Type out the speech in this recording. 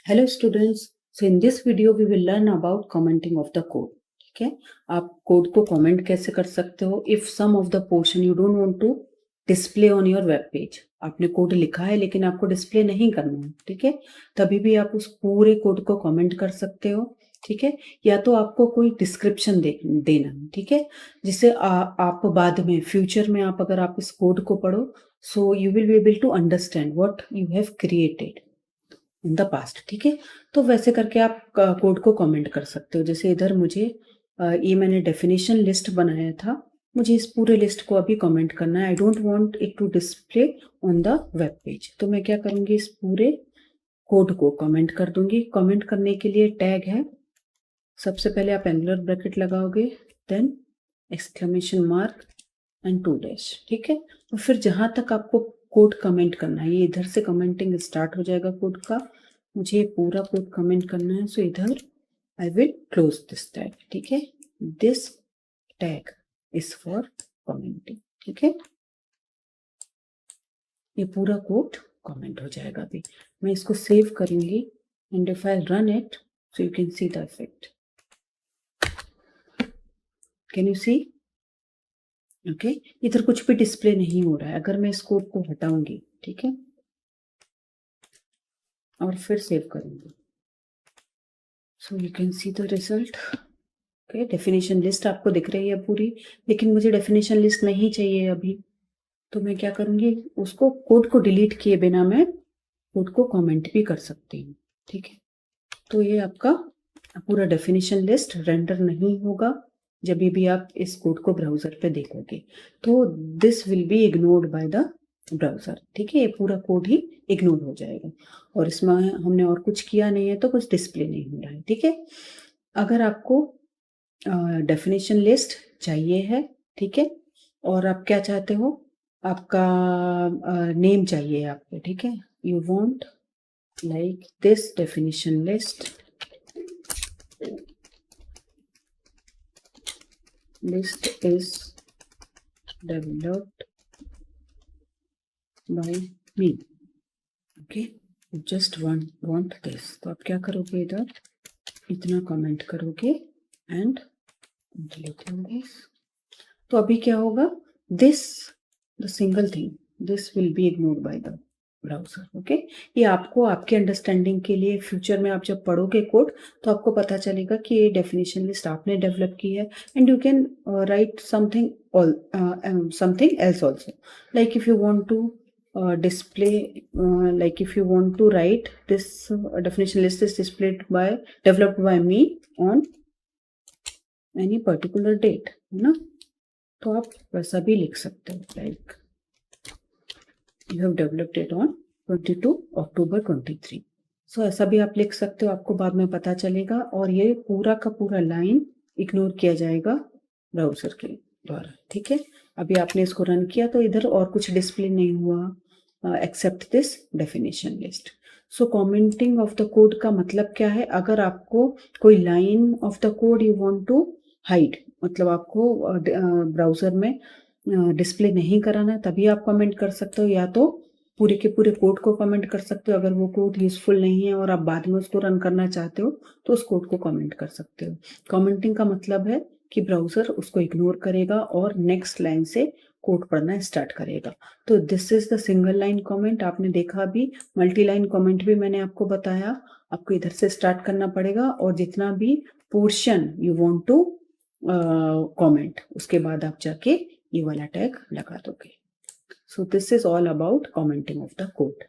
Hello students, so in this video we will learn about commenting of the code. ठीक है, आप code को comment कैसे कर सकते हो if some of the portion you don't want to display on your web page. आपने code लिखा है लेकिन आपको डिस्प्ले नहीं करना है, ठीक है, तभी भी आप उस पूरे कोड को कमेंट कर सकते हो। ठीक है, या तो आपको कोई डिस्क्रिप्शन देना है, ठीक है, जिससे आप बाद में फ्यूचर में आप अगर आप इस कोड को पढ़ो so you will be able to understand what you have created in the past. ठीक है, तो वैसे करके आप कोड को कमेंट कर सकते हो। जैसे इधर मुझे ये मैंने डेफिनेशन लिस्ट बनाया था, मुझे इस पूरे लिस्ट को अभी कमेंट करना है। I don't want it to display on the web page, तो मैं क्या करूंगी, इस पूरे कोड को कमेंट कर दूंगी। कमेंट करने के लिए टैग है, सबसे पहले आप एंगुलर ब्रैकेट लगाओगे, then exclamation mark and 2 dash. ठीक है, और फिर जहां तक आपको कोड कमेंट करना है, ये इधर से कमेंटिंग स्टार्ट हो जाएगा कोड का। मुझे पूरा कोड कमेंट करना है, सो इधर I will close this tag. ठीक है, this tag is for commenting. ठीक है, ये पूरा कोड कमेंट हो जाएगा। अभी मैं इसको सेव करूंगी and if I run it so you can see the effect. Can you see? Okay, इधर कुछ भी डिस्प्ले नहीं हो रहा है। अगर मैं इस कोड को हटाऊंगी, ठीक है, और फिर सेव करूंगी, सो you can see the result. Okay, definition list आपको दिख रही है पूरी, लेकिन मुझे डेफिनेशन लिस्ट नहीं चाहिए अभी, तो मैं क्या करूंगी, उसको कोड को डिलीट किए बिना मैं कोड को कमेंट भी कर सकती हूँ। ठीक है, तो ये आपका पूरा डेफिनेशन लिस्ट रेंडर नहीं होगा जब भी आप इस कोड को ब्राउजर पे देखोगे, तो this will be ignored by the browser. ठीक है, ये पूरा कोड ही इग्नोर हो जाएगा और इसमें हमने और कुछ किया नहीं है तो कुछ डिस्प्ले नहीं हो रहा है। ठीक है, अगर आपको डेफिनेशन लिस्ट चाहिए है, ठीक है, और आप क्या चाहते हो, आपका नेम चाहिए आपको, ठीक है, you want like this definition list is developed by me। Okay, just want this, तो आप क्या करोगे, इधर इतना कमेंट करोगे एंड लिख लोगे। तो अभी क्या होगा, this the single thing, this will be ignored by the browser. Okay, ये आपको आपके अंडरस्टैंडिंग के लिए फ्यूचर में आप जब पढ़ोगे कोड तो आपको पता चलेगा कि ये डेफिनेशन लिस्ट आपने डेवलप की है and you can write something else also, like if you want to display like if you want to write this definition list is developed by me on any particular date, है ना, तो आप वैसा भी लिख सकते हो, like you have developed it on 22 अक्टूबर 23। सो ऐसा भी आप लिख सकते हो, आपको बाद में पता चलेगा और ये पूरा का पूरा लाइन इग्नोर किया जाएगा ब्राउजर के द्वारा। ठीक है, अभी आपने इसको रन किया तो इधर और कुछ डिस्प्ले नहीं हुआ except this definition list. So commenting of the code का मतलब क्या है, अगर आपको कोई line of the code you want to hide, मतलब आपको ब्राउजर में डिस्प्ले नहीं कराना है, तभी आप कमेंट कर सकते हो, या तो पूरे के पूरे कोड को कमेंट कर सकते हो। अगर वो कोड यूजफुल नहीं है और आप बाद में उसको रन करना चाहते हो तो उस कोड को कमेंट कर सकते हो। कमेंटिंग का मतलब है कि ब्राउजर उसको इग्नोर करेगा और नेक्स्ट लाइन से कोड पढ़ना स्टार्ट करेगा। तो this is the single line comment. आपने देखा अभी मल्टी लाइन कमेंट भी मैंने आपको बताया, आपको इधर से स्टार्ट करना पड़ेगा और जितना भी portion you want to comment उसके बाद आप जाके ये वाला टैग लगा दोगे। So this is all about commenting of the code.